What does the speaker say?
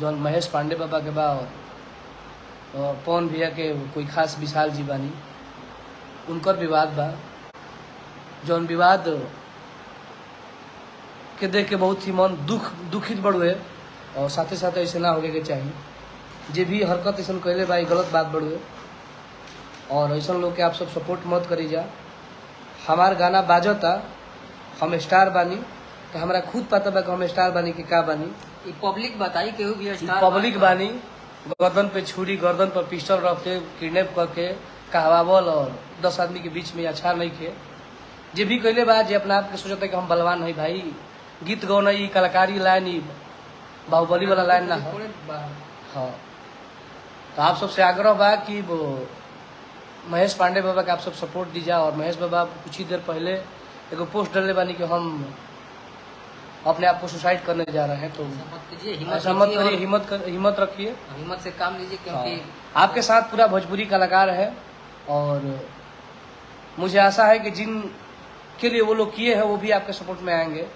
जौन महेश पांडे बाबा के बा और पवन भैया के कोई खास विशाल जी बानी, उनकर विवाद बा, जौन विवाद के देख के बहुत ही मन दुखित बड़ुए और साथे साथ ऐसे ना होके के चाहिए। जे भी हरकत ऐसा कैले बा गलत बात बड़ुए और ऐसा लोग के आप सब सपोर्ट मत करी जा। हमार गाना बाजता, हम स्टार बानी, तो हमारा खुद पता बा कि हम स्टार बानी कि का बानी। पब्लिक बताई केहू भी स्टार पब्लिक बानी, गर्दन पे छुरी, गर्दन पर पिस्टल रख के किडनैप करके कहवावल और 10 आदमी के बीच में अच्छा नहीं खे। जे भी कैले बा, जे अपना आप के सोचता है कि हम बलवान है भाई, गीत गौना ई कलाकारी लाइन ई बाहुबली वाला लाइन ना हो। हाँ, तो आप सबसे आग्रह बा कि वो महेश पांडे बाबा का आप सब सपोर्ट दीजा। और महेश बाबा कुछ ही देर पहले एगो पोस्ट डालने बानी कि हम अपने आप को सुसाइड करने जा रहे हैं, तो ऐसा मत करिए, हिम्मत रखिए, हिम्मत से काम लीजिए, क्योंकि आपके साथ पूरा भोजपुरी कलाकार है। और मुझे आशा है कि जिन के लिए वो लोग किए हैं वो भी आपके सपोर्ट में आएंगे।